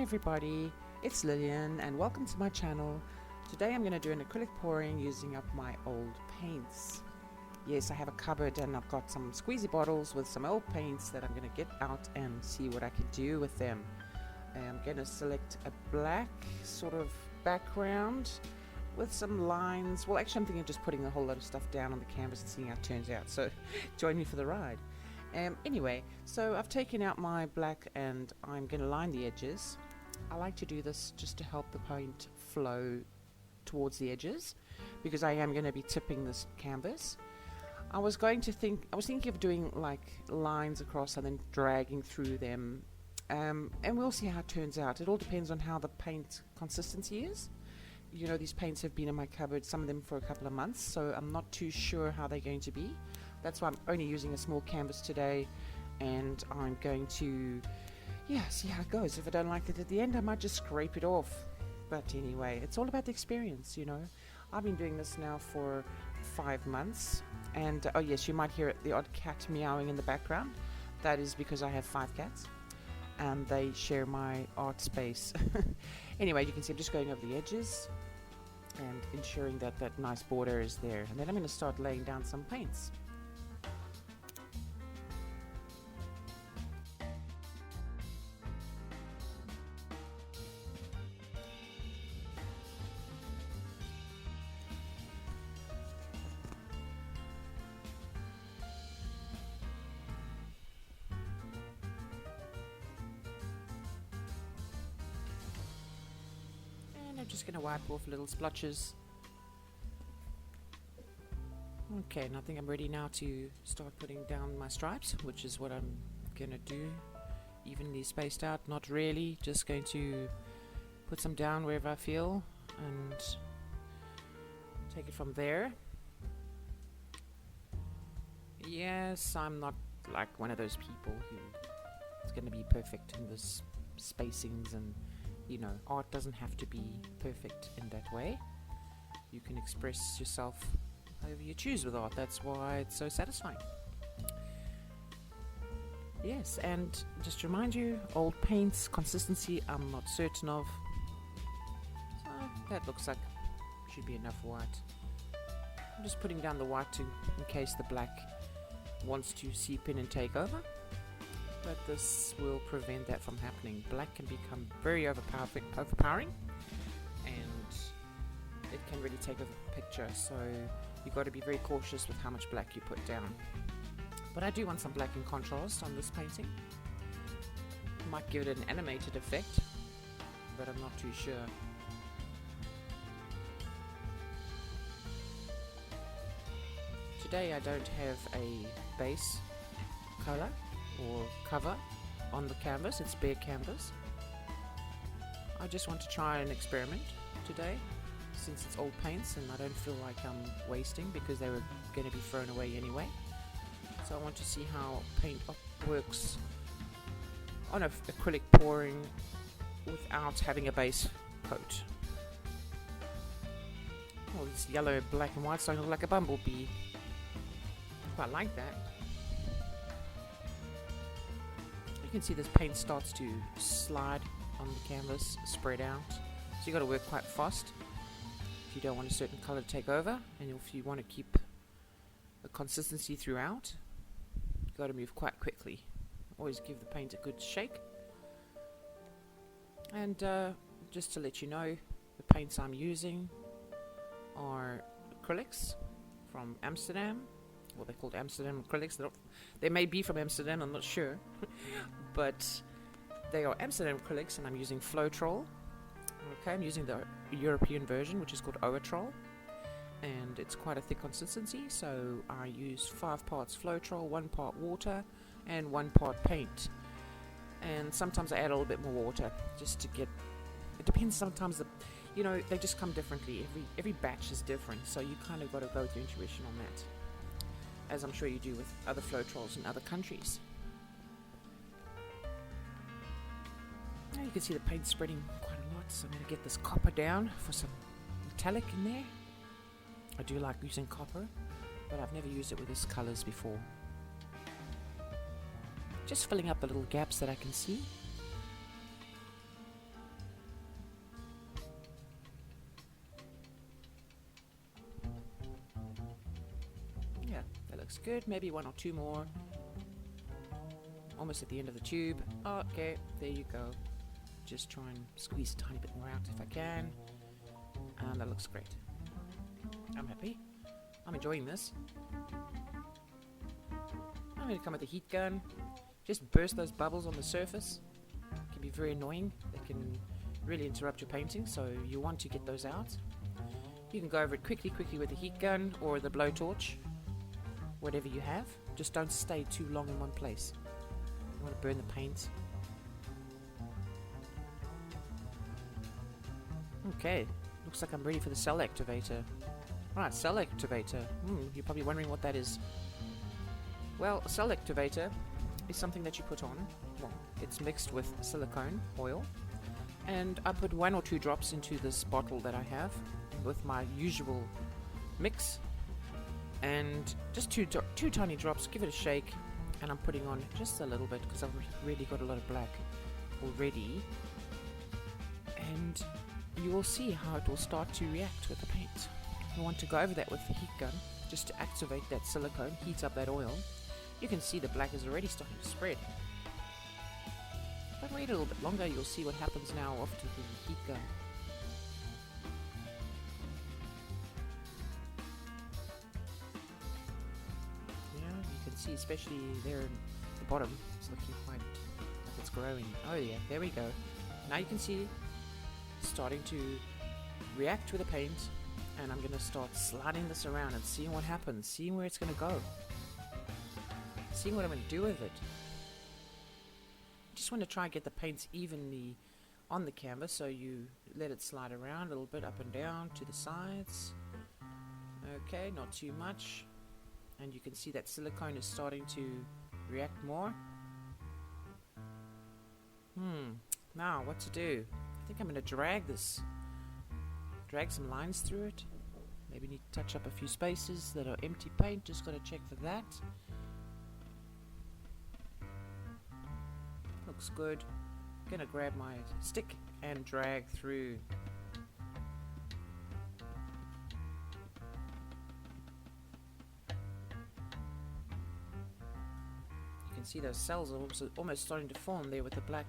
everybody, it's Lillian and welcome to my channel. Today I'm going to do an acrylic pouring using up my old paints. Yes, I have a cupboard and I've got some squeezy bottles with some old paints that I'm going to get out and see what I can do with them. I'm going to select a black sort of background with some lines. Well, actually I'm thinking of just putting a whole lot of stuff down on the canvas and seeing how it turns out, so join me for the ride. Anyway, so I've taken out my black and I'm going to line the edges. I like to do this just to help the paint flow towards the edges because I am going to be tipping this canvas. I was thinking of doing like lines across and then dragging through them, and we'll see how it turns out. It all depends on how the paint consistency is. You know, these paints have been in my cupboard, some of them for a couple of months, so I'm not too sure how they're going to be. That's why I'm only using a small canvas today, and I'm going to see how it goes. If I don't like it at the end, I might just scrape it off. But anyway, it's all about the experience, you know. I've been doing this now for 5 months, and oh yes, you might hear the odd cat meowing in the background. That is because I have 5 cats and they share my art space. Anyway, you can see I'm just going over the edges and ensuring that that nice border is there, and then I'm going to start laying down some paints. I'm just going to wipe off little splotches. Okay, and I think I'm ready now to start putting down my stripes, which is what I'm going to do. Evenly spaced out, not really, just going to put some down wherever I feel and take it from there. Yes, I'm not like one of those people who is going to be perfect in this spacings, and you know, art doesn't have to be perfect in that way. You can express yourself however you choose with art. That's why it's so satisfying. Yes, and just to remind you, old paints, consistency I'm not certain of. So that looks like should be enough white. I'm just putting down the white in case the black wants to seep in and take over. But this will prevent that from happening. Black can become very overpowering, and it can really take over the picture, so you've got to be very cautious with how much black you put down. But I do want some black in contrast on this painting. Might give it an animated effect, but I'm not too sure. Today I don't have a base color or cover on the canvas, it's bare canvas. I just want to try an experiment today since it's old paints and I don't feel like I'm wasting because they were going to be thrown away anyway. So I want to see how paint works on an acrylic pouring without having a base coat. Oh, this yellow, black and white starting to look like a bumblebee. Quite like that. You can see this paint starts to slide on the canvas, spread out. So you got to work quite fast if you don't want a certain color to take over, and if you want to keep a consistency throughout, you got to move quite quickly. Always give the paint a good shake. And just to let you know, the paints I'm using are acrylics from Amsterdam. Well, they're called Amsterdam acrylics. They may be from Amsterdam, I'm not sure. But they are Amsterdam acrylics, and I'm using Floetrol. Okay, I'm using the European version, which is called Oatrol. And it's quite a thick consistency, so I use 5 parts Floetrol, 1 part water, and 1 part paint. And sometimes I add a little bit more water, just to get... It depends sometimes, you know, they just come differently. Every batch is different, so you kind of got to go with your intuition on that, as I'm sure you do with other Floetrols in other countries. Now you can see the paint spreading quite a lot, so I'm going to get this copper down for some metallic in there. I do like using copper, but I've never used it with these colors before. Just filling up the little gaps that I can see. looks good. Maybe one or two more. Almost at the end of the tube. Okay, there you go. Just try and squeeze a tiny bit more out if I can. And that looks great. I'm happy. I'm enjoying this. I'm going to come with a heat gun. Just burst those bubbles on the surface. It can be very annoying. They can really interrupt your painting, so you want to get those out. You can go over it quickly with a heat gun or the blowtorch. Whatever you have. Just don't stay too long in one place. You want to burn the paint. Okay, looks like I'm ready for the cell activator. Right, cell activator. You're probably wondering what that is. Well, a cell activator is something that you put on. Well, it's mixed with silicone oil. And I put 1 or 2 drops into this bottle that I have with my usual mix. And just two tiny drops, give it a shake. And I'm putting on just a little bit because I've really got a lot of black already. And you will see how it will start to react with the paint. You want to go over that with the heat gun just to activate that silicone, heat up that oil. You can see the black is already starting to spread. But wait a little bit longer, you'll see what happens now after the heat gun. Yeah, you can see especially there in the bottom, it's looking quite like it's growing. Oh yeah, there we go. Now you can see starting to react with the paint, and I'm going to start sliding this around and seeing what happens, seeing where it's going to go, seeing what I'm going to do with it. Just want to try and get the paints evenly on the canvas, so you let it slide around a little bit up and down to the sides. Okay, not too much, and you can see that silicone is starting to react more. Now what to do? I think I'm going to drag some lines through it. Maybe need to touch up a few spaces that are empty paint. Just got to check for that. Looks good. I'm going to grab my stick and drag through. You can see those cells are almost starting to form there with the black.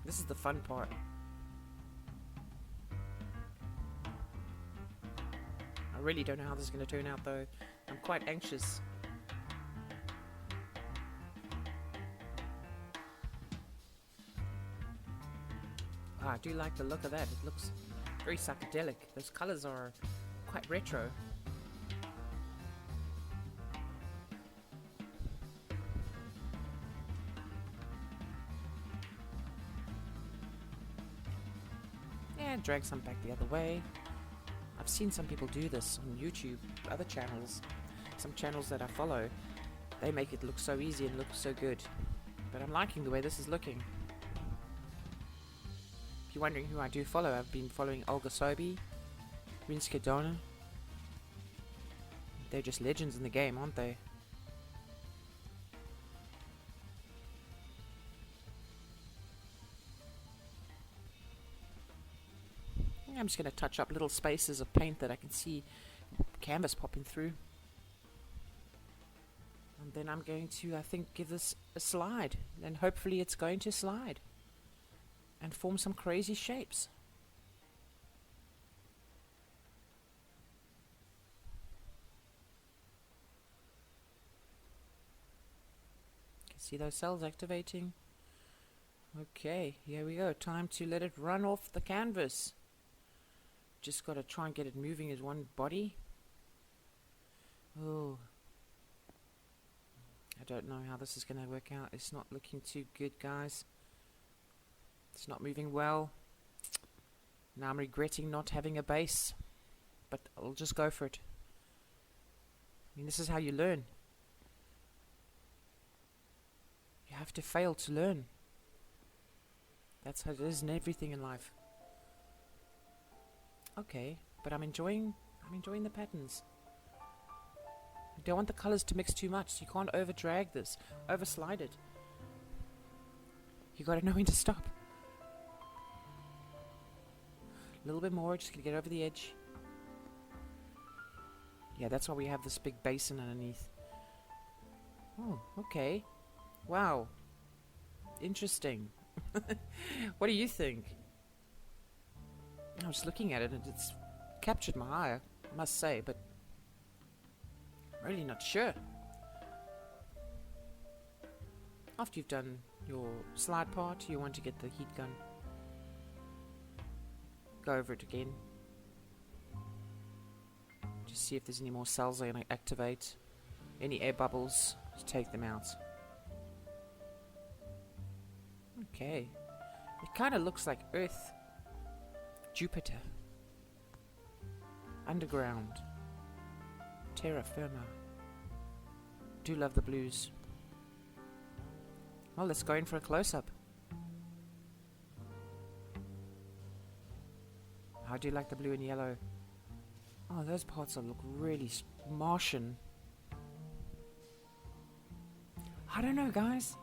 This is the fun part. I really don't know how this is going to turn out though. I'm quite anxious. I do like the look of that. It looks very psychedelic. Those colors are quite retro. Drag some back the other way. I've seen some people do this on YouTube, other channels, some channels that I follow. They make it look so easy and look so good. But I'm liking the way this is looking. If you're wondering who I do follow, I've been following Olga Sobi, Rinske Dona. They're just legends in the game, aren't they? I'm just going to touch up little spaces of paint that I can see canvas popping through. And then I'm going to, I think, give this a slide. And hopefully it's going to slide and form some crazy shapes. You can see those cells activating. Okay, here we go. Time to let it run off the canvas. Just got to try and get it moving as one body. Oh, I don't know how this is going to work out. It's not looking too good, guys. It's not moving well. Now I'm regretting not having a base, but I'll just go for it. I mean, this is how you learn. You have to fail to learn. That's how it is in everything in life. Okay, but I'm enjoying the patterns. You don't want the colors to mix too much, so you can't over drag this, over slide it. You gotta know when to stop. A little bit more, just gonna get over the edge. Yeah, that's why we have this big basin underneath. Oh, okay. Wow. Interesting. What do you think? I was looking at it and it's captured my eye, I must say, but I'm really not sure. After you've done your slide part, you want to get the heat gun. Go over it again. Just see if there's any more cells they're going to activate. Any air bubbles, just take them out. Okay. It kind of looks like Earth. Jupiter. Underground. Terra firma. Do love the blues. Well, let's go in for a close-up. How do you like the blue and yellow? Oh, those parts look really Martian. I don't know, guys.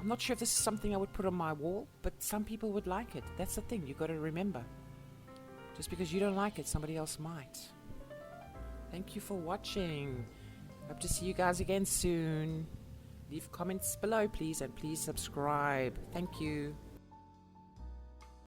I'm not sure if this is something I would put on my wall, but some people would like it. That's the thing, you got to remember. Just because you don't like it, somebody else might. Thank you for watching. Hope to see you guys again soon. Leave comments below, please, and please subscribe. Thank you.